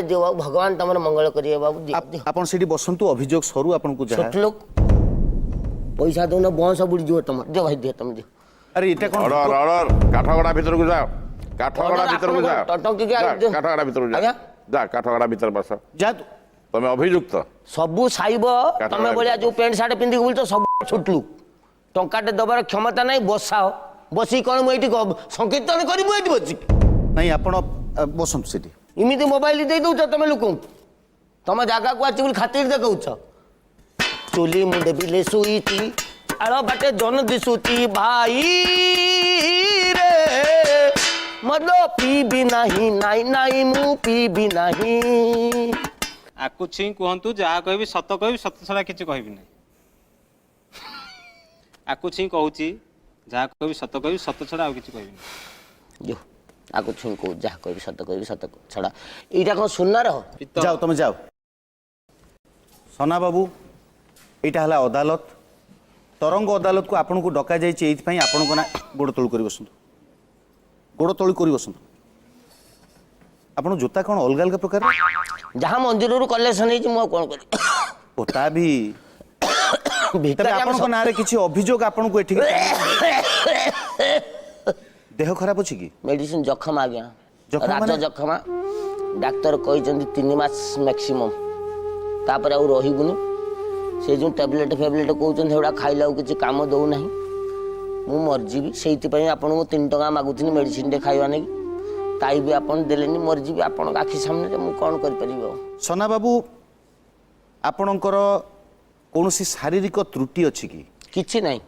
दियो बाबू भगवान तुम मंगल करिए बाबू दियो आपण सेठी बसंतु अभियोग सरू आपण को छोट लोग पैसा दो ना बंश बुड़ी जो तुम दियो भाई दियो तुम दियो अरे इटा कोन ऑर्डर ऑर्डर काठगड़ा भीतर को जाओ काठगड़ा भीतर को जाओ टंकी के काठगड़ा भीतर को आज्ञा जा काठगड़ा भीतर बस जा तमे अभियुक्त सबू साइब तुम भाया जो पैंट सार्ट पिंधि बुलछ सब छुटलु टंकाटे दबार क्षमता नहीं बसाओ बसी कौन मुझे संकीर्तन करी मुझे बसी नहीं आपण बसंतु सेठी इमिति मोबाइल दे दउछ तुम लोक तुम जगह को आछि खातिर देखौछ चुली मुंडे बिले सुईती आलो बाटे जन दिसुती भाई रे मदो पी भी नहीं नाई नाई मु पी भी नहीं आकु छी कहतु जहाँ कह सत छड़ा किसी कहबी ना आकु छी कहूँ जहाँ कह सत छड़ा आ किसी कहबी जो आकु छी को जहाँ कह सत छड़ा एटा कौन सुनना रहो जाओ तुम जाओ सना बाबू एटा हला अदालत तरंग अदालत को आपन को डका जाइए एइथि आपण को ना गोड़ तोड़ कर बसंतु गोड़ तोड़ कर बसंतु आपण जोता कौन अलग अलग प्रकार जहाँ मंदिर रू कलेक्शन है कौन कर ओता भी तबे आपण को नारे किछि अभियोग आपण को एठी देह खराब अछि की मेडिसिन जखम आ गया जखम रात माने? जखमा डाक्तर कहते 3 मास मैक्सिमम तापर आउ रहीबुनी से जो टैबलेट फेबलेट कहते सेगुड़ा खाइला किसी काम दौ ना मु मरजीबी से आपन को 3 टका मागुनी मेडिसिन खाइबा नहीं ताई भी आपन देलेनी मरजीबी आपन आखि सामने मु कौन कर परिबो सना बाबू आपणकर कौनसी शारीरिक त्रुटि अछि की किछि नहीं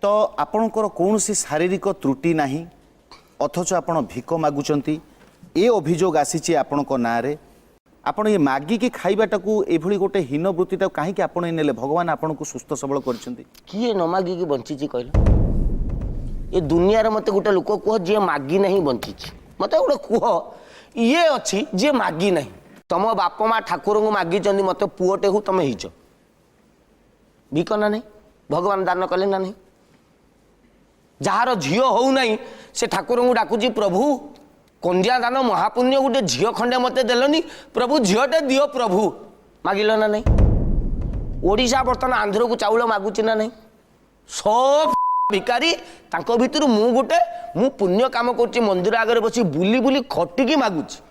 तो आपणकर कौनसी शारीरिक त्रुटि नाही अथच आपण भिक मागुचंती ए अभियोग आसीची आपणक नारे आपण ये मागी की खाइबाटा को एभली गोटे हीन वृत्तिटा काहे आपण नेले भगवान आपण को सुस्थ सबल करचंती किए न मागी की बंची कहल ये दुनिया रे मते गोटे लोक कह जे मागी नहीं बंची मते गोटे कह ये अच्छी जे मागी नहीं तुम बाप माँ ठाकुर को मागी मत पुओटे हूँ तुम हो भिक ना नहीं भगवान दान कले ना नहीं जार झील हो नहीं से ठाकुर को डाकुची प्रभु कन्या दान महापुण्य गोटे झील खंडे मत देलनी प्रभु झीलटे दियो प्रभु मागिल ना नहीं ओडिशा बर्तमान आंध्र को चाउल मागुची ना नहीं सब भिकारी तांको भितर मु गोटे मु पुण्य काम करची मंदिर आगे बसी बुली बुली खटिकी मागुची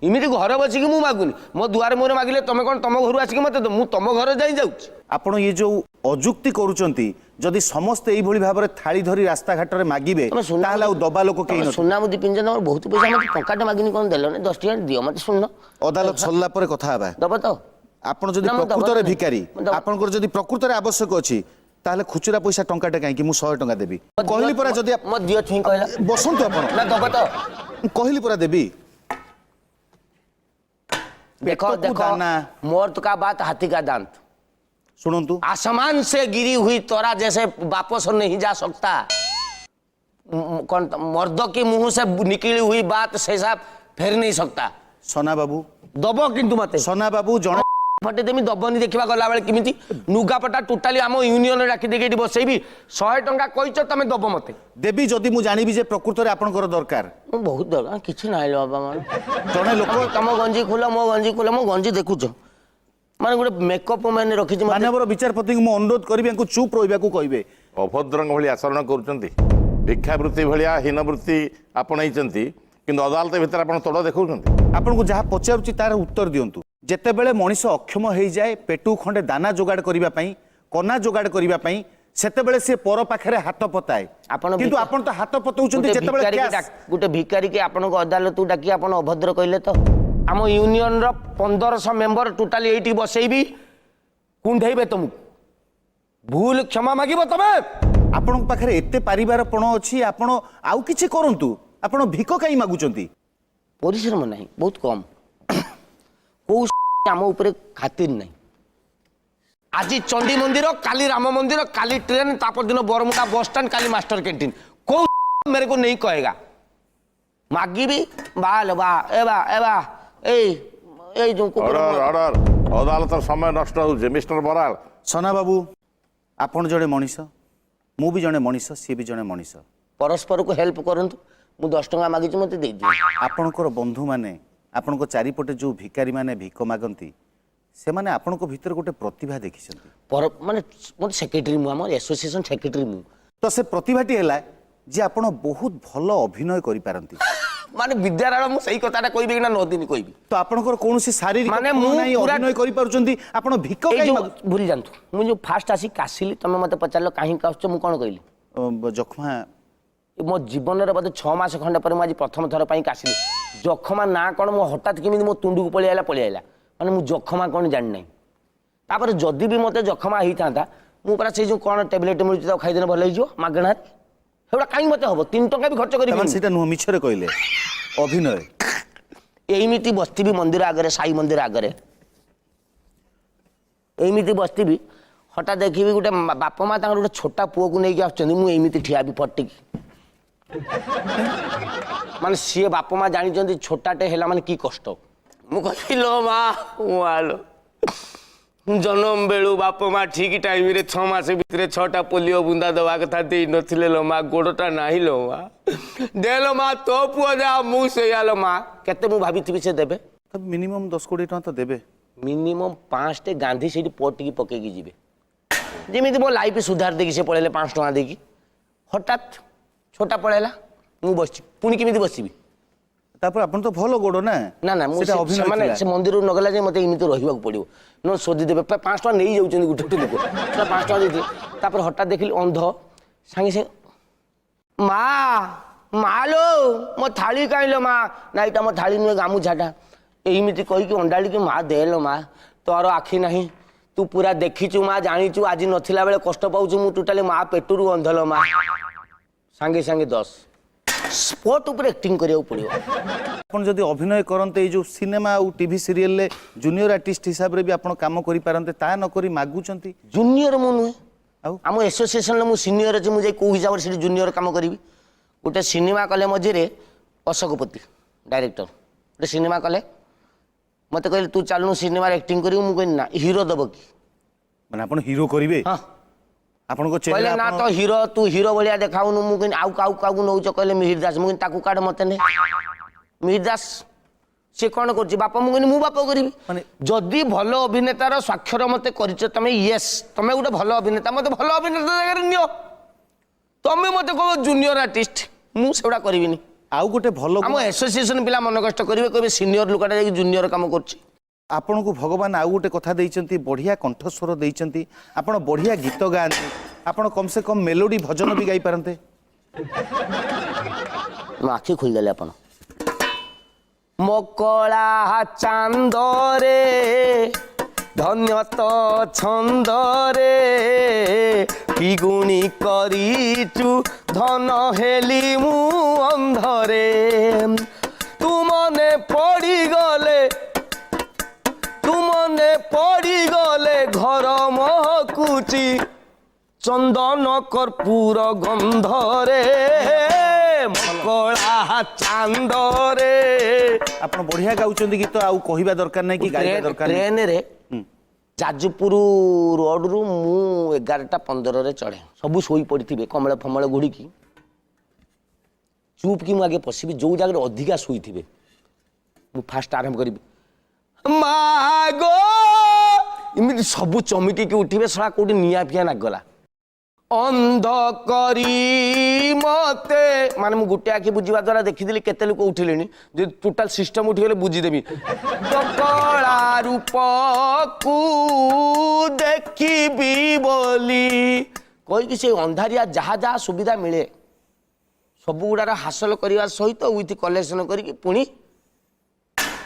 इमिति घर बसिकी मु मागुनी मो दुआर मोर मागिले तमे कौन तम घर आसिक मत मु तम घर जाई जाउची आपण ये जो अजुक्ति करूचंती जदि समस्त एई भली भाबरे थाली धरी रास्ता घाट रे मागिबे ताहला उ दबा लोक केई न सुना मुदी पिंजन हमर बहुत पैसा मत टंकाटे मागिनी कोन देलो ने 10 टका दियो मत सुन अदालत सल्ला परे कथा हबा दब तो आपण जदि ना, प्रकृत रे दबा भिकारी दबा। आपनकर जदि प्रकृत रे आवश्यक अछि ताहले खुचरा पैसा टंकाटे काहे कि मु 100 टका देबी कहली परा जदि मत दियो छुई कहला बसंतु आपण ना दब तो कहली परा देबी देखो पेट को देखो दाना। मोर्त का बात हाथी का दांत सुनंतु आसमान से गिरी हुई तोरा जैसे वापस नहीं जा सकता कौन मर्द के मुंह से निकली हुई बात शेषा फेर नहीं सकता सना बाबू दब किंतु मते सना बाबू जण फटे देमी दबनी देखा गला बेले किमिति नुगापटा टोटाली आम यूनियन डाकी देके बसैबी 100 टंका कहिच तमे दब मते देबी जदि मु जानिबी जे प्रकृत रे आपनकर दरकार मु बहुत दरकार किछि नाइलो बाबा मान जणे लोक तम गंजी खोल मो गंजी देखुछ माने गोटे मेकअप मैंने रखी मानवर विचारपति मु अनुरोध करिबे को चुप रहिबा को कहबे अभद्रंग भली आचरण करुचंती भिक्षावृत्ति भलिया हीनवृत्ति आपणैचंती किंतु अदालत भीतर आपण तोड़ देखौचंती आपन को जहाँ पचारुची तार उत्तर दियंतु जेतेबेले मनीष अक्षम हो जाए पेटू खंडे दाना जोगाड़ करिबा पई कना जोगाड़ करिबा पई सेतेबेले से पर पाखरे हाथ पताए किंतु आपन तो हाथ पतौचंती जेतेबेले कैश गोटे भिकारी के आपन को अदालत डाकी आपन अभद्र कहले तो आम यूनियन रो 1500 मेंबर टोटाली एठी बसैबी कुंढैबे तुमको भूल क्षमा मागिबो तबे आपन पाखरे एते परिवार पण अछि आपन आउ किछि करंतु आपन भिक काई मागुचंती परिश्रम नहीं बहुत कम को आम ऊपर खातिर नहीं आज चंडी मंदिर काली राम मंदिर काली ट्रेन तापर दिन बरमुटा बस स्टैंड काली मास्टर कैंटीन को मेरे को नहीं कहेगा मागी भी बाल बा एबा ए जो ऑर्डर ऑर्डर अदालत समय नष्ट होउजे मिस्टर बराल सना बाबू आपण जड़े मनीष मु भी जड़े मनीष सी भी जड़े मनीष परस्पर को हेल्प करंतु मु 10 टका मागिची मते दे दियो आपणकर बंधु माने ଆପଣଙ୍କ ଚାରିପଟେ ଯେଉଁ ଭିକାରୀ ମାନେ ଭିକ ମାଗନ୍ତି ସେମାନେ ଆପଣଙ୍କ ଭିତରେ ଗୋଟେ ପ୍ରତିଭା ଦେଖିଛନ୍ତି ମାନେ ମୋର ସେକ୍ରେଟାରୀ ମୁଁ ଆମର ଆସୋସିଏସନ୍ ସେକ୍ରେଟାରୀ ମୁଁ ତ ସେ ପ୍ରତିଭାଟି ହେଲା ଯେ ଆପଣ ବହୁତ ଭଲ ଅଭିନୟ କରିପାରନ୍ତି ମାନେ ବିଦ୍ୟାଳୟ ମୁଁ ସେଇ କଥାଟା କହିବି ନା ନଦିନି କହିବି ତ ଆପଣଙ୍କର କୌଣସି ଶାରୀରିକ ମାନେ ମାନେ ମୁଁ ମୁଁ ପୁରା- ଅଭିନୟ କରିପାରୁଛନ୍ତି ଆପଣ ଭିକ ଏଇ କାଇଁ ଯୋଉ ମାଗୁ- ଭୁଲି ଯାଆନ୍ତୁ ମୁଁ ଯୋଉ ଫାଷ୍ଟ ଆସିକି କାଶିଲି ତମେ ମତେ ପଚାରିଲ କାହିଁକି ଆସୁଛ ମୁଁ କ'ଣ କହିଲି ଯକ୍ଷ୍ମା ମୋ ଜୀବନରେ ବୋଧେ 6 ମାସ ଖଣ୍ଡେ ପରେ ମୁଁ ଆଜି ପ୍ରଥମ ଥର ପାଇଁ କାଶିଲି ଯକ୍ଷମା ନା କ'ଣ ମୁଁ ହଠାତ୍ କେମିତି ମୋ ତୁଣ୍ଡକୁ ପଳେଇ ଆଇଲା ମାନେ ମୁଁ ଯକ୍ଷମା କ'ଣ ଜାଣିନାହିଁ ତାପରେ ଯଦି ବି ମୋତେ ଯକ୍ଷମା ହେଇଥାନ୍ତା ମୁଁ ପୁରା ସେଇ ଯୋଉ କ'ଣ ଟ୍ୟାବଲେଟ୍ ମିଳୁଛି ତାକୁ ଖାଇଦେଲେ ଭଲ ହେଇଯିବ ମାଗଣାରେ ସେଗୁଡ଼ା କାହିଁକି ମୋତେ ହବ 3 ଟଙ୍କା ବି ଖର୍ଚ୍ଚ କରିବି ସେଇଟା ନୁହଁ ମିଛରେ କହିଲେ ଅଭିନୟ ଏଇମିତି ବସିଥିବି ମନ୍ଦିର ଆଗରେ ସାଇ ମନ୍ଦିର ଆଗରେ ଏମିତି ବସିଥିବି ହଠାତ୍ ଦେଖିବି ଗୋଟେ ବାପା ମା ତାଙ୍କର ଗୋଟେ ଛୋଟା ପୁଅକୁ ନେଇକି ଆସୁଛନ୍ତି ମୁଁ ଏମିତି ଠିଆ ବି ଫଟିକି ମାନେ ସିଏ ବାପା ମା ଜାଣିଛନ୍ତି ଛୋଟାଟେ ହେଲା ମାନେ କି କଷ୍ଟ ମୁଁ କହିଲି ଲୋ ମା ଆଲୋ ଜନ୍ମ ବେଳୁ ବାପା ମା ଠିକ୍ ଟାଇମ୍ରେ 6 ମାସ ଭିତରେ 6ଟା ପୋଲିଓ ବୁନ୍ଦା ଦେବା କଥା ଦେଇନଥିଲେ ଲୋ ମା ଗୋଡ଼ଟା ନାହିଁ ଲୋ ମା ଦେ ଲୋ ମା ତୋ ପୁଅ ଯାହା ମୁଁ ସେଇଆ ଲୋ ମା କେତେ ମୁଁ ଭାବିଥିବି ସେ ଦେବେ ମିନିମମ୍ 10-20 ଟଙ୍କା ତ ଦେବେ ମିନିମମ୍ 5ଟେ ଗାନ୍ଧୀ ସେଇଠି ପଟିକି ପକେଇକି ଯିବେ ଯେମିତି ମୋ ଲାଇଫ୍ ସୁଧାର ଦେଇକି ସେ ପଳେଇଲେ 5 ଟଙ୍କା ଦେଇକି ହଠାତ୍ ଛୋଟା ପଳେଇଲା ମୁଁ ବସିଛି ପୁଣି କେମିତି ବସିବି ତାପରେ ଆପଣ ତ ଭଲ ଗୋଡ଼ ନା ନା ନା ମୁଁ ସେଟା ଅଭିନୟ ସେମାନେ ଥିଲା। ସେ ମନ୍ଦିରରୁ ନଗଲା ଯେ ମୋତେ ଏମିତି ରହିବାକୁ ପଡ଼ିବ ନ ଶୋଧିଦେବେ 5 ଟଙ୍କା ନେଇଯାଉଛନ୍ତି ଗୋଟେ ଗୋଟେ ଲୋକ ସେଟା 5 ଟଙ୍କା ଦେଇଥିଲେ ତାପରେ ହଠାତ୍ ଦେଖିଲି ଅନ୍ଧ ସାଙ୍ଗେ ସାଙ୍ଗେ ମା ଲୋ ମୋ ଥାଳି କାହିଁଲୋ ମା ନା ଏଇଟା ମୋ ଥାଳି ନୁହେଁ ଗାମୁଛାଟା ଏମିତି କହିକି ଅଣ୍ଡାଳିକି ମା ଦେଲୋ ମା ତୋର ଆଖି ନାହିଁ ତୁ ପୁରା ଦେଖିଛୁ ମା ଜାଣିଛୁ ଆଜି ନଥିଲା ବେଳେ କଷ୍ଟ ପାଉଛୁ ମୁଁ ଟୋଟାଲି ମା ପେଟରୁ ଅନ୍ଧଲୋ ମା ସାଙ୍ଗେ ସାଙ୍ଗେ 10 ସ୍ପଟ୍ ଉପରେ ଆକ୍ଟିଂ କରିବାକୁ ପଡ଼ିବ ଆପଣ ଯଦି ଅଭିନୟ କରନ୍ତେ ଏଇ ଯେଉଁ ସିନେମା ଆଉ ଟିଭି ସିରିଏଲରେ ଜୁନିୟର ଆର୍ଟିଷ୍ଟ ହିସାବରେ ବି ଆପଣ କାମ କରିପାରନ୍ତେ ତାହା ନକରି ମାଗୁଛନ୍ତି ଜୁନିୟର ମୁଁ ନୁହେଁ ଆଉ? ଆମ ଆସୋସିଏସନରେ ମୁଁ ସିନିୟର ଅଛି ମୁଁ ଯାଇ କେଉଁ ହିସାବରେ ସେଠି ଜୁନିୟର କାମ କରିବି ଗୋଟେ ସିନେମା କଲେ ମଝିରେ ଅଶୋକପତି ଡାଇରେକ୍ଟର ଗୋଟେ ସିନେମା କଲେ ମୋତେ କହିଲେ ତୁ ଚାଲୁନୁ ସିନେମାରେ ଆକ୍ଟିଂ କରିବୁ ମୁଁ କହିଲି ନା ହିରୋ ଦେବ କି ମାନେ ଆପଣ ହିରୋ କରିବେ ହଁ ଆପଣଙ୍କ କହିଲେ ଚେହେରା ନା ଆପଣ- ତ ହିରୋ ତୁ ହିରୋ ଭଳିଆ ଦେଖାଉନୁ ମୁଁ କହିଲି ଆଉ କାହାକୁ ନେଉଛ କହିଲେ ମିହିର ଦାସ ମୁଁ କହିଲି ତାକୁ କାଢ଼ ମୋତେ ନେ ମିହିର ଦାସ ସେ କ'ଣ କରୁଛି ବାପା ମୁଁ କହିଲି ମୁଁ ବାପ କରିବି ମାନେ- ଯଦି ଭଲ ଅଭିନେତାର ସ୍ୱାକ୍ଷର ମୋତେ କରିଛ ତମେ ୟେସ୍ ତମେ ଗୋଟେ ଭଲ ଅଭିନେତା ମୋତେ ଭଲ ଅଭିନେତା ଜାଗାରେ ନିଅ ତମେ ମୋତେ କହିବ ଜୁନିୟର ଆର୍ଟିଷ୍ଟ ମୁଁ ସେଗୁଡ଼ା କରିବିନି ଆଉ ଗୋଟେ ଭଲ ଆମ ଆସୋସିଏସନ ପିଲା ମନ କଷ୍ଟ କରିବେ କହିବେ ସିନିୟର ଲୋକଟା ଯାଇକି ଜୁନିୟର କାମ କରୁଛି ଆପଣଙ୍କୁ ଭଗବାନ ଆଉ ଗୋଟେ କଥା ଦେଇଛନ୍ତି ବଢ଼ିଆ କଣ୍ଠସ୍ୱର ଦେଇଛନ୍ତି ଆପଣ ବଢ଼ିଆ ଗୀତ ଗାଆନ୍ତି ଆପଣ କମ୍ ସେ କମ୍ ମେଲୋଡି ଭଜନ ବି ଗାଇପାରନ୍ତେ ମୋ ଆଖି ଖୋଲିଦେଲେ ଆପଣ ମକଳା ଚାନ୍ଦରେ ଧନ୍ୟ ତ ଛନ୍ଦରେ କି ଗୁଣି କରିଛୁ ଧନ ହେଲି ମୁଁ ଅନ୍ଧରେ ତୁ ମନେ ପଡ଼ିଗଲେ ଘର ମହକୁଚି ଚନ୍ଦନ କର୍ପୂର ଗନ୍ଧରେ ମକଳା ଚାନ୍ଦରେ ଆପଣ ବଢ଼ିଆ ଗାଉଛନ୍ତି ଗୀତ ଆଉ କହିବା ଦରକାର ନାହିଁ କି ଗାଇବା ଦରକାର ନାହିଁ ଟ୍ରେନରେ ଯାଜପୁର ରୋଡରୁ ମୁଁ 11:15ରେ ଚଢ଼େ ସବୁ ଶୋଇ ପଡ଼ିଥିବେ କମଳ ଫମଳ ଘୋଡ଼ିକି ଚୁପ୍ କି ମୁଁ ଆଗେ ପଶିବି ଯୋଉ ଜାଗାରେ ଅଧିକା ଶୋଇଥିବେ ମୁଁ ଫାଷ୍ଟ ଆରମ୍ଭ କରିବି ମାଗୋ ଏମିତି ସବୁ ଚମିକିକି ଉଠିବେ ଶଳା କୋଉଠି ନିଆଁ ଫିଆଁ ଲାଗିଗଲା ଅନ୍ଧ କରି ମତେ ମାନେ ମୁଁ ଗୋଟେ ଆଖି ବୁଝିବା ଦ୍ୱାରା ଦେଖିଥିଲି କେତେ ଲୋକ ଉଠିଲେଣି ଯଦି ଟୋଟାଲ ସିଷ୍ଟମ ଉଠିଗଲେ ବୁଝିଦେବି କଳା ରୂପକୁ ଦେଖିବି ବୋଲି କହିକି ସେ ଅନ୍ଧାରିଆ ଯାହା ଯାହା ସୁବିଧା ମିଳେ ସବୁଗୁଡ଼ାର ହାସଲ କରିବା ସହିତ ୱିଥ୍ କଲେକ୍ସନ କରିକି ପୁଣି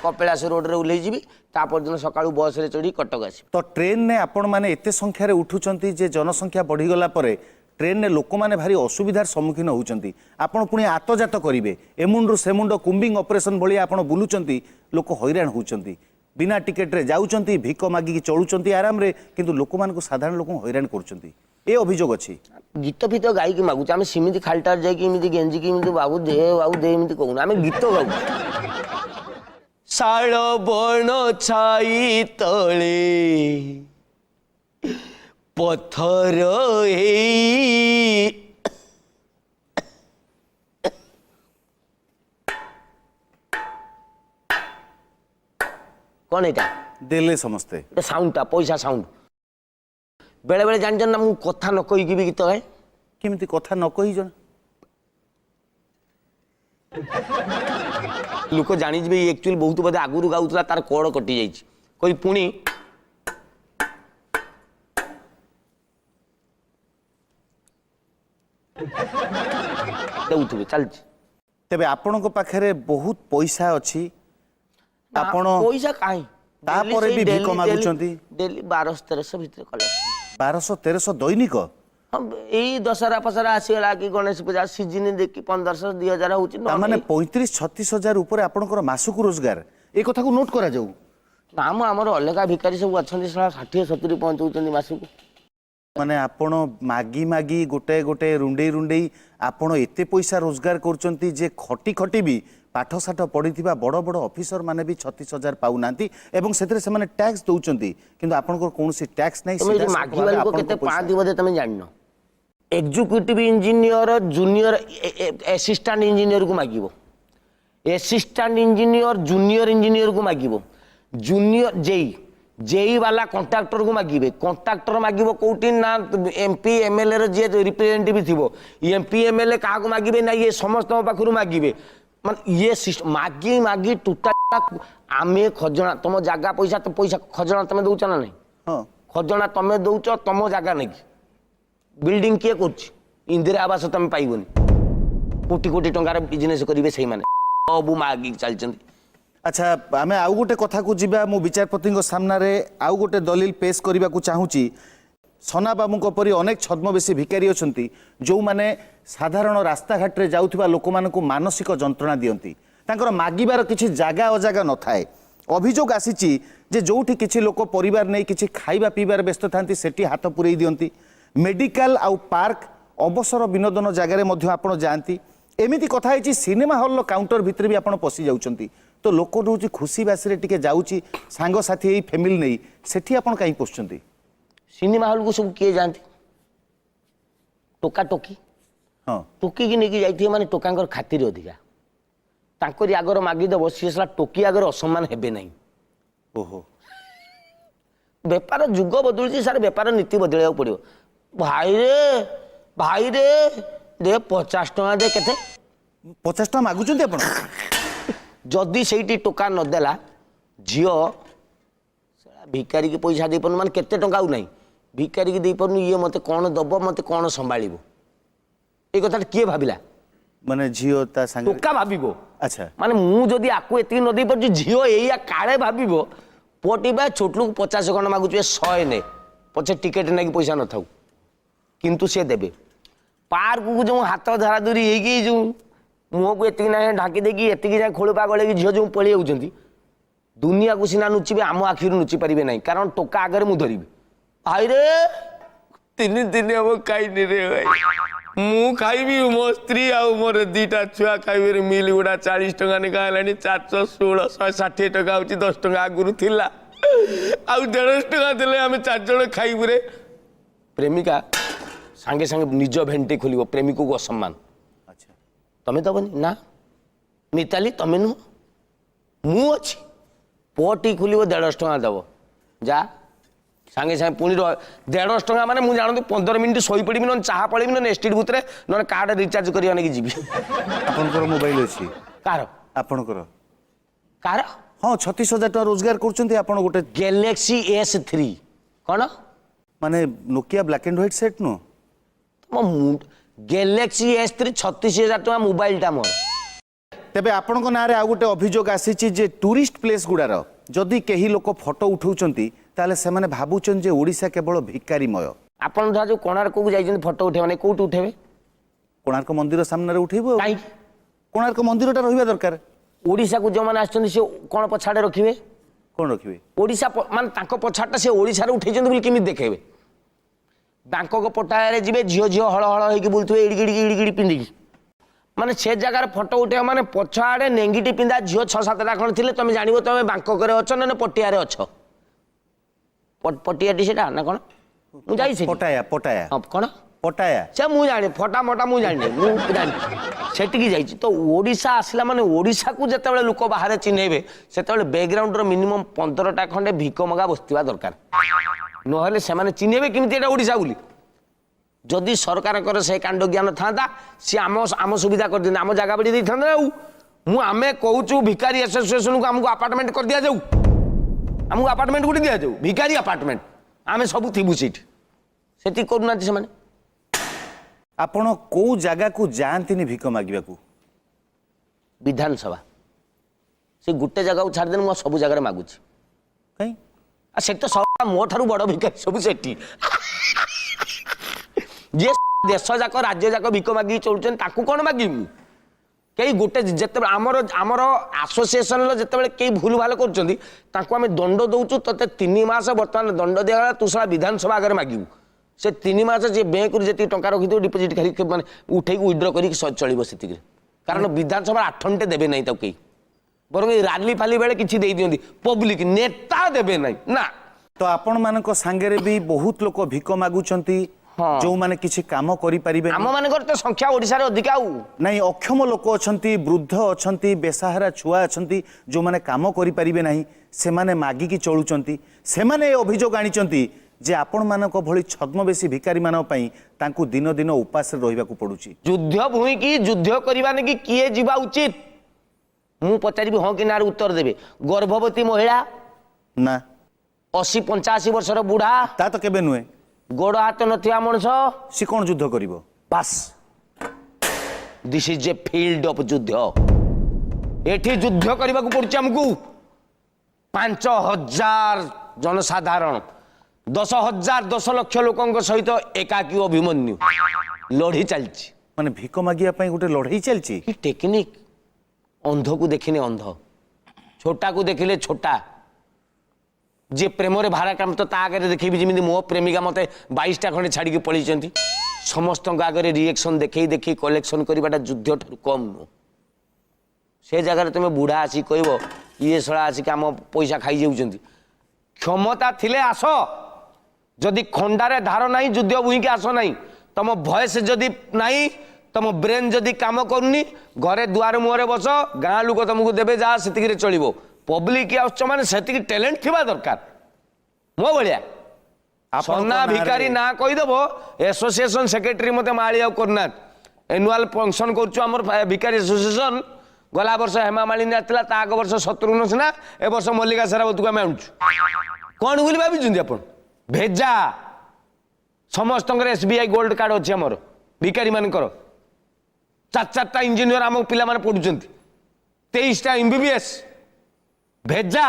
କପିଳାସ ରୋଡରେ ଓହ୍ଲେଇଯିବି ତା ପରଦିନ ସକାଳୁ ବସରେ ଚଢ଼ି କଟକ ଆସିବି ତ ଟ୍ରେନରେ ଆପଣମାନେ ଏତେ ସଂଖ୍ୟାରେ ଉଠୁଛନ୍ତି ଯେ ଜନସଂଖ୍ୟା ବଢ଼ିଗଲା ପରେ ଟ୍ରେନରେ ଲୋକମାନେ ଭାରି ଅସୁବିଧାର ସମ୍ମୁଖୀନ ହେଉଛନ୍ତି ଆପଣ ପୁଣି ଆତଜାତ କରିବେ ଏ ମୁଣ୍ଡରୁ ସେ ମୁଣ୍ଡ କୁମ୍ବିଂ ଅପରେସନ ଭଳିଆ ଆପଣ ବୁଲୁଛନ୍ତି ଲୋକ ହଇରାଣ ହେଉଛନ୍ତି ବିନା ଟିକେଟରେ ଯାଉଛନ୍ତି ଭିକ ମାଗିକି ଚଳୁଛନ୍ତି ଆରାମରେ କିନ୍ତୁ ଲୋକମାନଙ୍କୁ ସାଧାରଣ ଲୋକଙ୍କୁ ହଇରାଣ କରୁଛନ୍ତି ଏ ଅଭିଯୋଗ ଅଛି ଗୀତ ଫିତ ଗାଇକି ମାଗୁଛୁ ଆମେ ସେମିତି ଖାଲିଟାରେ ଯାଇକି ଏମିତି ଗେଞ୍ଜିକି ଏମିତି ବାବୁ ଦେ ଏମିତି କହୁନା ଆମେ ଗୀତ ଗାଉଛୁ ଶାଳ ବଣ ଛାଇ ତଳେ ପଥର ହେଇ कौन एटा देले समस्ते ये साउंडटा पैसा साउंड बेले बेले जान ना मु कथा न कहि भी गीत गाए केमिति कथा न कहि जन लोक जानी जे एक्चुअली बहुत बदे आगुरु गाउतला तार कोड कटि जाइछि कोई पुणी देउथबे चलछि तेबे आपणको पाखरे बहुत पैसा अछि आपण पैसा काई तापरे भी भिक मागुचंती डेली 1200-1300 भीतर कलेक्शन 1200-1300 दैनिक हम यही दशहरा फसरा आसीगला कि गणेश पूजा सीजन देखी 1500-2000 होची माने 35-36 हजार ऊपर आपणकर मासुक रोजगार ए कथा को नोट करा जाऊ नाम आमर अलग भिकारी सब अच्छा 60-70 पहुंचाऊँ मासक माने आपण मागी मागी गोटे गोटे रुंडे रुंडे आपण एते पैसा रोजगार करचंती जे खटी खटी भी पाठ साठ पढ़िथिबा बड़ बड़ ऑफिसर माने भी 36,000 पाउ नांती एवं सेतरे से माने टैक्स दउचंती किंतु आपनकर कोनोसी टैक्स नै तुम जे मागी वाली को केते पांती बदे तुम जाननो executive engineer junior assistant engineer को मागिबो असिस्टेंट इंजीनियर जूनियर इंजीनियर को मागिबो जूनियर जेई वाला कॉन्ट्रैक्टर को मागिबे कॉन्ट्रैक्टर मागिबो कोठी ना एमपी एमएलए रे जे रिप्रेजेंटेटिव थिबो एमपी एमएलए का को मागिबे ना ये समस्त पाखरु मागिबे माने ये मागी मागी टूटा आमे खजना तुम जागा पैसा तो पैसा खजना तुम दउछ ना नहीं हां खजना तुम दउछ तुम जागा नहीं बिल्डिंग किए कर इंदिरा आवास तुम पाइबनी कोटी कोटी टंकार बिजनेस करेंगे से सब मागी चलती अच्छा आमे आउ गोटे कथा को जिबा मु विचारपति सामना रे आउ गोटे दलील पेश करबा को चाहूची सना बाबू को परी अनेक छद्मवेशी भिकारी अछंती जो माने साधारण रास्ता घाट रे जाउथिबा लोक मानकु मानसिक जंत्रणा दियंती तांकर मागिबार किछि जागा अजागा न थाए अभियोग आसीची जे जोठी किछि लोक परिवार नै किछि खाइबा पीबार व्यस्त थांती सेठी हाथ पुरई दियंती मेडिकल आउ पार्क अवसर विनोदन जगार मध्य आपण जाती एमिति कथा है सिनेमा हॉल काउंटर भितर भी आपण पशि जाउचंती तो लोक रोज खुशी बासी टिके जाउची सांग साथी एई फैमिली नै सेठी आपण काई पोछचंती सिनेमा हॉल को सब किए जानती टोका टोकी हां टोकी की नेकी जाइथिए माने टोकांकर खातिर अधिका तांकरी आगर मागी दबो सीसला टोकी आगर असम्मान हेबे नहीं ओहो बेपार जुग बदलुची सार बेपार नीति बदलिया पड़ो भाई रे दे 50 टका दे केते 50 टका मागुचंती आपण जदि सेठी टोका नदेला झियो भिकारी की पैसा दे माने केते टंका आउ नहीं भिकारी की दे पारनु ये मते कौन दब मते कौन संभाळिबो ए कथा किए भाबिला माने झियो ता संग टोका भाबिबो अच्छा माने मु जदि आकु एति न दे पर झियो एया काळे भाबिबो पोटी बा छोटलू 50 खंड मागुचे 100 ने पछे टिकेट नहीं पैसा न थाउ किंतु से देबे पार्क को जो हाथ धरा धरी होगी जो मुह को एति ना ढाकी देकी एति जाए खोलपा गले झील जो पलि जाऊँच दुनिया को सीना नुचिबे आम आखिर नुचि पारे ना कारण टोका आगे मुझे धरबी भाई रे 3 दिन हम खाइनी रे भाई मु खाइबी मो स्त्री आ मोर 2टा छुआ खाइबे मिल गुड़ा 40 टका निका हेलानी 416 160 टका होची 10 टका आगुरु थिला आ 150 टका देले आमे 4 जण खाइबु रे प्रेमिका सांगे सांगे निज भेंटे खोलिबो प्रेमिक को असम्मान अच्छा तमे दबनी ना मिताली तमे नु मु अछि पोटी खोलिबो 150 टका दबो जा सांगे सांगे पुणी 150 टका माने मु जानतो 15 मिनिट सोई पड़िबी न चाहा पड़िबी न स्टेट बुतरे न कार्ड रिचार्ज करिया नै जीबी आपनकर मोबाइल अछि कार आपनकर कार हां 36,000 टका रोजगार करचंती आपण गोटे गैलेक्सी S3 कोन माने Nokia black and white set नो गैलेक्सी S3 36,000 टका मोबाइल टा मोर तेबे आपण को नारे आ गोटे अभियोग आसीची जे टूरिस्ट प्लेस गुडार जदि केही लोक फोटो उठाउचंती ताले से माने भाबुचन जे ओडिसा केवल भिकारीमय आपण धा जो कोणार्क को जाइछन फोटो उठेबे नै कोट उठेबे कोणार्क मंदिर सामने रे उठेबो काई कोणार्क मंदिरटा रहिबा दरकार ओडिसा को जो माने आछन से कोन पछाडे रखिबे कोन रखिबे ओडिसा माने तांको पछाडटा से ओडिसा रे उठेछन बोली केमि देखेबे बैंकक पटारे जीवे झियो झियो हळ हळ होइकी बुलथुवे इडगिडी पिंदिकी माने से जगार फोटो उठे माने पछाडे नेंगिटी पिंदा झियो 6-7टा खण थिले तमे जानिबो तमे बैंकक रे अछ न पटिया रे अछ पटियाटी सेटा ना कोन मु जाई से पटाया हां कोन ପଟାୟା ସେ ମୁଁ ଜାଣି ଫଟା ମଟା ମୁଁ ଜାଣିନି ମୁଁ ଜାଣିଛି ସେଠିକି ଯାଇଛି ତ ଓଡ଼ିଶା ଆସିଲା ମାନେ ଓଡ଼ିଶାକୁ ଯେତେବେଳେ ଲୋକ ବାହାରେ ଚିହ୍ନେଇବେ ସେତେବେଳେ ବ୍ୟାକଗ୍ରାଉଣ୍ଡର ମିନିମମ୍ 15ଟା ଖଣ୍ଡେ ଭିକ ମଗା ବସିଥିବା ଦରକାର ନହେଲେ ସେମାନେ ଚିହ୍ନେଇବେ କେମିତି ଏଇଟା ଓଡ଼ିଶା ବୋଲି ଯଦି ସରକାରଙ୍କର ସେ କାଣ୍ଡ ଜ୍ଞାନ ଥାନ୍ତା ସିଏ ଆମ ସୁବିଧା କରିଦିଅନ୍ତେ ଆମ ଜାଗା ବାଡ଼ି ଦେଇଥାନ୍ତେ ଆଉ ଆମେ କହୁଛୁ ଭିକାରୀ ଆସୋସିଏସନକୁ ଆମକୁ ଆପାର୍ଟମେଣ୍ଟ କରିଦିଆଯାଉ ଆମକୁ ଆପାର୍ଟମେଣ୍ଟ ଗୋଟେ ଦିଆଯାଉ ଭିକାରୀ ଆପାର୍ଟମେଣ୍ଟ ଆମେ ସବୁ ଥିବୁ ସେଇଠି ସେତିକି କରୁନାହାନ୍ତି ସେମାନେ ଆପଣ କୋଉ ଜାଗାକୁ ଯାଆନ୍ତିନି ଭିକ ମାଗିବାକୁ ବିଧାନସଭା ସେ ଗୋଟେ ଜାଗାକୁ ଛାଡ଼ିଦେଲେ ମୁଁ ସବୁ ଜାଗାରେ ମାଗୁଛି କାଇଁ ଆଉ ସେଠି ତ ସବୁ ମୋ ଠାରୁ ବଡ଼ ଭିକାରୀ ସବୁ ସେଠି ଯିଏ ଦେଶ ଯାକ ରାଜ୍ୟ ଯାକ ଭିକ ମାଗିକି ଚଳୁଛନ୍ତି ତାକୁ କ'ଣ ମାଗିବି କେହି ଗୋଟେ ଯେତେବେଳେ ଆମର ଆସୋସିଏସନର ଯେତେବେଳେ କେହି ଭୁଲ ଭାଲ କରୁଛନ୍ତି ତାଙ୍କୁ ଆମେ ଦଣ୍ଡ ଦେଉଛୁ ତତେ 3 ମାସ ବର୍ତ୍ତମାନ ଦଣ୍ଡ ଦିଆଗଲା ତୁ ସାରା ବିଧାନସଭା ଆଗରେ ମାଗିବୁ ସେ 3 ମାସ ଯିଏ ବ୍ୟାଙ୍କରୁ ଯେତିକି ଟଙ୍କା ରଖିଥିବ ଡିପୋଜିଟ୍ କରିକି ମାନେ ଉଠେଇକି ୱିଡ୍ର କରିକି ଚଳିବ ସେତିକିରେ କାରଣ ବିଧାନସଭା 8 ଦେବେ ନାହିଁ ତାକୁ କେହି ବରଂ ଏଇ ରାଲି ଫାଲି ବେଳେ କିଛି ଦେଇଦିଅନ୍ତି ପବ୍ଲିକ ନେତା ଦେବେ ନାହିଁ ନା ତ ଆପଣମାନଙ୍କ ସାଙ୍ଗରେ ବି ବହୁତ ଲୋକ ଭିକ ମାଗୁଛନ୍ତି ଯୋଉମାନେ କିଛି କାମ କରିପାରିବେ ଆମ ମାନଙ୍କର ତ ସଂଖ୍ୟା ଓଡ଼ିଶାରେ ଅଧିକା ଆଉ ନାଇଁ ଅକ୍ଷମ ଲୋକ ଅଛନ୍ତି ବୃଦ୍ଧ ଅଛନ୍ତି ବେସାହାରା ଛୁଆ ଅଛନ୍ତି ଯୋଉମାନେ କାମ କରିପାରିବେ ନାହିଁ ସେମାନେ ମାଗିକି ଚଳୁଛନ୍ତି ସେମାନେ ଏ ଅଭିଯୋଗ ଆଣିଛନ୍ତି ଯେ ଆପଣମାନଙ୍କ ଭଳି ଛଦ୍ମବେଶୀ ଭିକାରୀମାନଙ୍କ ପାଇଁ ତାଙ୍କୁ ଦିନ ଦିନ ଉପାସରେ ରହିବାକୁ ପଡୁଛି ଯୁଦ୍ଧ ଭୂଇଁକି ଯୁଦ୍ଧ କରିବା ନାକି କିଏ ଯିବା ଉଚିତ ମୁଁ ପଚାରିବି ହଁ କି ନାର ଉତ୍ତର ଦେବେ ଗର୍ଭବତୀ ମହିଳା ନା 80-85 ବର୍ଷର ବୁଢ଼ା ତା ତ କେବେ ନୁହେଁ ଗୋଡ଼ ହାତ ନଥିବା ମଣିଷ ସେ କ'ଣ ଯୁଦ୍ଧ କରିବ ବାସ୍ this is a field of ଯୁଦ୍ଧ ଏଠି ଯୁଦ୍ଧ କରିବାକୁ ପଡୁଛି ଆମକୁ 5000 ଜନସାଧାରଣ 10,000 10 ଲକ୍ଷ ଲୋକଙ୍କ ସହିତ ଏକାକୀ ଅଭିମନ୍ୟୁ ଲଢ଼ି ଚାଲିଛି ମାନେ ଭିକ ମାଗିବା ପାଇଁ ଗୋଟେ ଲଢ଼େଇ ଚାଲିଛି କି ଟେକ୍ନିକ୍ ଅନ୍ଧକୁ ଦେଖିଲେ ଅନ୍ଧ ଛୋଟାକୁ ଦେଖିଲେ ଛୋଟା जे प्रेम भाड़ा काम तो आगे देखी जमी मो प्रेमिका मत 22टा खंडे छाड़ी पलैंती समस्त आगे रिएक्शन देखे देखी कलेक्शन करवाटा युद्ध ठार कम नुह से जगह तुम बुढ़ा आसिक कह ये शला आसिक आम पैसा खाई जाऊँ क्षमता थिले आस जदि खंडारे धार ना युद्ध बुईकी आस ना तुम भयस जदि ना तुम ब्रेन जदि काम करनी घरे दुआर मुहरे बस गाँ लोक तुमको देवे जहाँ से चलो पब्लिक आस मैंने से टैलेंट थी दरकार मो भाया सन्ना भिकारी ना कहीदेव एसोसिएशन सेक्रेटरी मत माली करना एनुआल फंक्शन कर भिकारी एसोसिएशन गला वर्ष हेमा मालिनी आसला आग वर्ष शत्रुघ्न सिन्हा ए वर्ष मल्लिका शेरावत को आम आणुचु कौन बोली भाई आप भेजा समस्त SBI गोल्ड कार्ड अच्छी आमर भिकारी मानकर 4-4टा इंजीनियर आम पिला माने पढ़ुचंती 23टा MBBS भेजा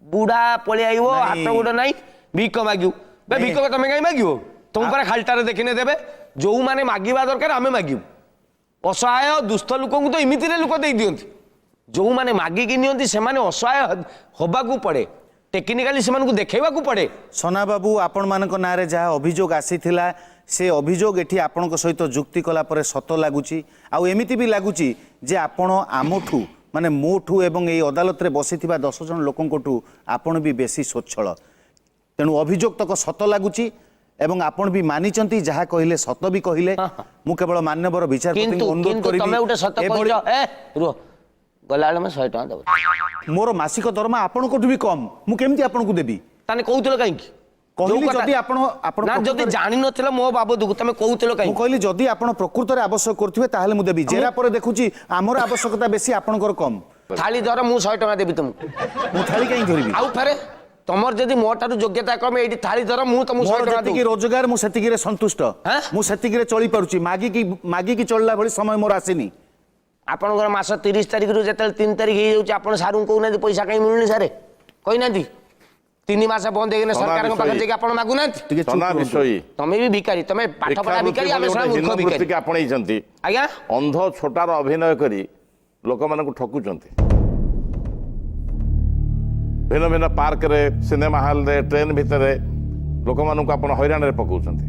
बुढ़ा पलि आइबो हाथ गोड़ नाई भिक मागू भिक तुम कहीं मागो तुम पर खालटारे देखने देवे जो मैंने मागिबा दरकार आम मागू असहाय दुस्थ लोक तो इमिति लोक दे दियंती जो मैंने मागिकी नियंती से माने असहाय होबाकू पड़े टेक्निकाली से देखा पड़े सना बाबू आपण मान नारे जहाँ अभियोग आसीथिला से अभियोग एठी आपण सहित जुक्ति कला परे सत लगुच आमिति भी लगुच जे आपण आमठू माने मोठू एवं ये अदालत रे बसी 10 जन लोकंठू आपण भी बेसी स्वच्छल तेणु अभियोग तक सत लगुच एवं आपण भी मानिचंती जहाँ कहले सत भी कहले मु केवल मान्यवर विचारपति अनुरोध करिबी गला में 100 टका देव मोर मासिक दरमा आपण कोठू भी कम मु केमती आपण को देबी ताने कहूतलो काई कहली जदी आपण आपण ना जदी जानि नथिला मो बाबू दुख तमे कहूतलो काई मु कहली जदी आपण प्रकृत रे आवश्यक करथिबे ताहाले मु देबी जेरा पर देखुची हमर आवश्यकता बेसी आपणकर कम थाली धर मु 100 टका देबी तुमको मु थाली काई धरबी आउ फेरे तमर जदी मोटारू योग्यता कम एठी थाली धर मु तुमको 100 टका देबी रोजगार मु सेतिकी रे संतुष्ट मु सेतिकी रे चली पारुची मागी की चलला भली समय मोर आसीनी आपनकर मास 30 तारिख रु जेतल 3 तारिख हे जाउची आपन सारू कहूना पैसा कहीं मिलुनी सारे कहि नांती 3 मास बंद हेगने सरकार के पाखे जे आपन मागु नांती सना विषय तमे भी भिखारी तमे पाठ पढ़ा भिखारी आमे सना मूर्ख भिखारी के आपणै जंती आज्ञा अंध छोटार अभिनय करी लोक मानकु ठकुचंती भिन्न भिन्न पार्क रे सिनेमा हॉल रे ट्रेन भितर लोक मानकु आपन हैरान रे पकाउचंती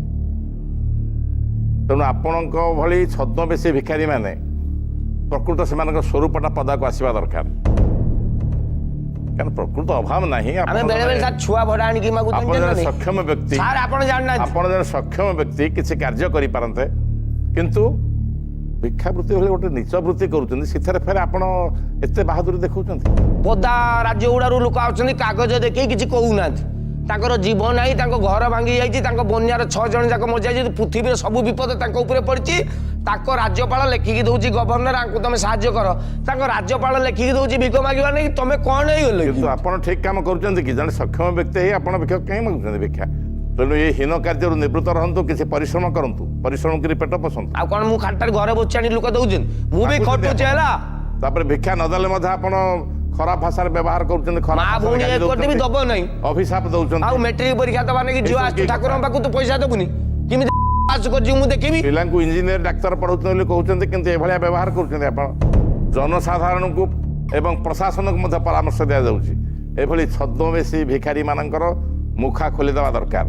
तेणु आपणक भली छद्मवेशी भिखारी माने प्रकृत से स्वरूपटा पदा को आसवा दरकार କାରଣ ପ୍ରକୃତ ଅଭାବ ନାହିଁ। ଆମେ ବେଳେ ବେଳେ ସାର୍ ଛୁଆ ଭଡ଼ା ଆଣିକି ଆପଣ ମାଗୁଛନ୍ତି ଜଣେ ସକ୍ଷମ ବ୍ୟକ୍ତି, ସାର୍ ଆପଣ ଜାଣିନାହାନ୍ତି ଆପଣ ଜଣେ ସକ୍ଷମ ବ୍ୟକ୍ତି କିଛି କାର୍ଯ୍ୟ କରିପାରନ୍ତେ, କିନ୍ତୁ ଭିକ୍ଷାବୃତ୍ତି ଭଳି ଗୋଟେ ନିଚ ବୃତ୍ତି କରୁଛନ୍ତି, ସେଥିରେ ଫେରେ ଆପଣ ଏତେ ବାହାଦୁରୀ ଦେଖାଉଛନ୍ତି। ପଦା ରାଜ୍ୟ ଗୁଡ଼ାରୁ ଲୋକ ଆସୁଛନ୍ତି କାଗଜ ଦେଖେଇ କିଛି କହୁନାହାନ୍ତି, ତାଙ୍କର ଜୀବନ ନାହିଁ, ତାଙ୍କ ଘର ଭାଙ୍ଗି ଯାଇଛି, ତାଙ୍କ ବନ୍ୟାର 6 ଜଣ ଯାକ ମରିଯାଇଛି, ପୃଥିବୀର ସବୁ ବିପଦ ତାଙ୍କ ଉପରେ ପଡ଼ିଛି। ତାଙ୍କ ରାଜ୍ୟପାଳ ଲେଖିକି ଦଉଛି ଗଭର୍ଣ୍ଣର ଆଙ୍କୁ ତମେ ସାହାଯ୍ୟ କର, ତାଙ୍କ ରାଜ୍ୟପାଳ ଲେଖିକି ଦଉଛି ଭିକ ମାଗିବା ନେଇ, ତମେ କଣ ହେଇଗଲେ? କିନ୍ତୁ ଆପଣ ଠିକ କାମ କରୁଛନ୍ତି କି? ଜଣେ ସକ୍ଷମ ବ୍ୟକ୍ତି ହେଇ ଆପଣ ଭିକ୍ଷା କାହିଁ ମାଗୁଛନ୍ତି ଭିକ୍ଷା? ତେଣୁ ଏ ହୀନ କାର୍ଯ୍ୟରୁ ନିବୃତ୍ତ ରହନ୍ତୁ, କିଛି ପରିଶ୍ରମ କରନ୍ତୁ, ପରିଶ୍ରମ କରି ପେଟ ପୋଷନ୍ତୁ। ଆଉ କଣ ମୁଁ ଖାଲିଟାରେ ଘରେ ବସି ଆଣି ଲୋକ ଦଉଛନ୍ତି? ମୁଁ ବି ଖଟୁଛି ହେଲା। ତାପରେ ଭିକ୍ଷା ନଦେଲେ ମଧ୍ୟ ଆପଣ ଖରାପ ଭାଷାରେ ବ୍ୟବହାର କରୁଛନ୍ତି, ଖରାପ ମା ଭାଷାରେ ଭଉଣୀ ଗାଳି ଏକଟି ବି ଦଉଛନ୍ତି, ଦବ ନାହିଁ। ଅଭିଶାପ ଦଉଛନ୍ତି। ଆଉ ମେଟ୍ରିକ ପରୀକ୍ଷା ଦବା ନାଗି ଝିଅ ଏସବୁ ଆସୁଛି କି ଠାକୁରଙ୍କ କଥା? ପାଖକୁ ତୁ ପଇସା ଦେବୁନି, କେମିତି ପାସ୍ କରିଛି ମୁଁ ଦେଖିବି? ପିଲାଙ୍କୁ ଇଞ୍ଜିନିୟର ଡାକ୍ତର ପଢଉଛନ୍ତି ବୋଲି କହୁଛନ୍ତି, କିନ୍ତୁ ଏଭଳିଆ ବ୍ୟବହାର କରୁଛନ୍ତି ଆପଣ। ଜନସାଧାରଣଙ୍କୁ ଏବଂ ପ୍ରଶାସନକୁ ମଧ୍ୟ ପରାମର୍ଶ ଦିଆଯାଉଛି, ଏଭଳି ଛଦ୍ମବେଶୀ ଭିକାରୀ ମାନଙ୍କର ମୁଖା ଖୋଲିଦେବା ଦରକାର,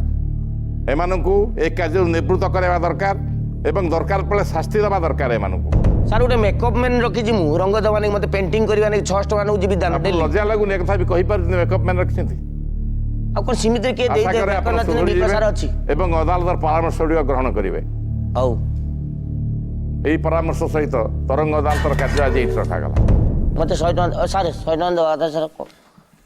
ଏମାନଙ୍କୁ ଏ କାର୍ଯ୍ୟରୁ ନିବୃତ୍ତ କରାଇବା ଦରକାର ଏବଂ ଦରକାର ପଡ଼ିଲେ ଶାସ୍ତି ଦେବା ଦରକାର ଏମାନଙ୍କୁ। ସାର୍ ଗୋଟେ ମେକଅପ୍ ମ୍ୟାନ୍ ରଖିଛି ମୁଁ, ରଙ୍ଗ ଦେବା ନାଗି, ମତେ ପେଣ୍ଟିଂ କରିବା ନାଗି 600 ଟଙ୍କା ନେଉଛି ବିଧାନ ଆପଣ ଡେଲି। ଲଜ୍ଜା ଲାଗୁନି ଏ କଥା ବି କହିପାରୁଛନ୍ତି? ମେକଅପ୍ ମ୍ୟାନ୍ ରଖିଛନ୍ତି। ଆଉ କଣ ସେମିତି କିଏ ଆଶା ଦେଇଦେବେ? କରେ ଆପଣ ବେକନାଥ ସୁଧୁରି ବିକାଶାର ଯିବେ ଅଛି। ଏବଂ ଅଦାଲତର ପରାମର୍ଶ ଗୁଡ଼ିକ ଗ୍ରହଣ କରିବେ। ହଉ ଏହି ପରାମର୍ଶ ସହିତ ତରଙ୍ଗ ଅଦାଲତର କାର୍ଯ୍ୟ ଆଜି ଏଇଠି ରଖାଗଲା। ମତେ 100 ଟଙ୍କା ସାର୍ 100 ଟଙ୍କା ଦେବା କଥା ସାର୍।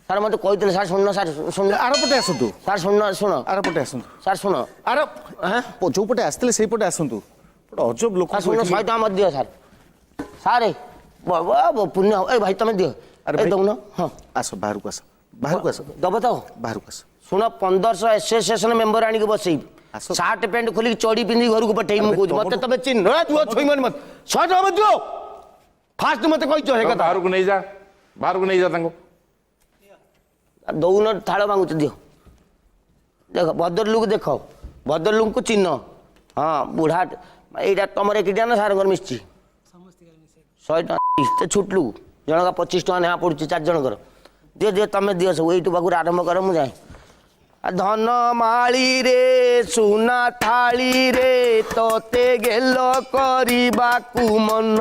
ସାର୍ ମତେ କହିଥିଲେ ସାର୍, ଶୁଣ ସାର୍, ଶୁଣ ଆରପଟେ ଆସନ୍ତୁ, ସାର୍, ଶୁଣ ଆରପଟେ ଆସନ୍ତୁ, ସାର୍, ଶୁଣ ଆର ଯୋଉ ପଟେ ଆସିଥିଲେ ସେଇପଟେ ଆସନ୍ତୁ। ଗୋଟେ ଅଜବ ଲୋକ ସାର୍, ଶୁଣ 100 ଟଙ୍କା ମତେ ଦିଅ ସାର୍। ସାର୍ ପୁଣ୍ୟ ଏ ଭାଇ ତମେ ଦିଅ। ଆରେ ଏ ଭାଇ। ଦଉନ। ହଁ ଆସ ବାହାରକୁ ଆସ, ବାହାରକୁ ଆସ, ଦବ ତ? ବାହାରକୁ ଆସ। ଶୁଣ 1500 ଆସୋସିଏସନ ମେମ୍ବର ଆଣିକି ବସେଇବି, ଆସ। ସାର୍ଟ ପ୍ୟାଣ୍ଟ ଖୋଲିକି ଚଡ଼ି ପିନ୍ଧି ଘରକୁ ପଠେଇବି। ମୁଁ ଆରେ କହୁଛି ମତେ ତମେ ଚିହ୍ନ ଛୁଇଁବନି ମତେ। 100 ଟଙ୍କା ମତେ ଦିଅ। ଫାଷ୍ଟ ମତେ କହିଛ ହେ କଥା। ବାହାରକୁ ନେଇଯା, ବାହାରକୁ ନେଇଯା ତାଙ୍କୁ। ଦଉନ ଥାଳ ମାଗୁଛ ଦିଅ। ଦେଖ ଭଦ୍ରଲୋକ, ଦେଖ ଭଦ୍ରଲୋକଙ୍କୁ ଚିହ୍ନ। ହଁ ବୁଢ଼ା ଏଇଟା ତମର ଏକିଟିଆ ନା ସାରଙ୍କର ମିଶିଛି? 100 ଟଙ୍କା ଏତେ ଛୁଟଲୁ ଜଣକା 25 ଟଙ୍କା ନେହା ପଡୁଛି 4 ଜଣଙ୍କର। ଦିଅ ଦିଅ ତମେ ଦିଅ ସବୁ, ଏଇଠୁ ପାଖରୁ ଆରମ୍ଭ କର ମୁଁ ଯାଏ। ଧନ ମାଳିରେ ସୁନା ଥାଳିରେ ତତେ ଗେଲ କରିବାକୁ ମନ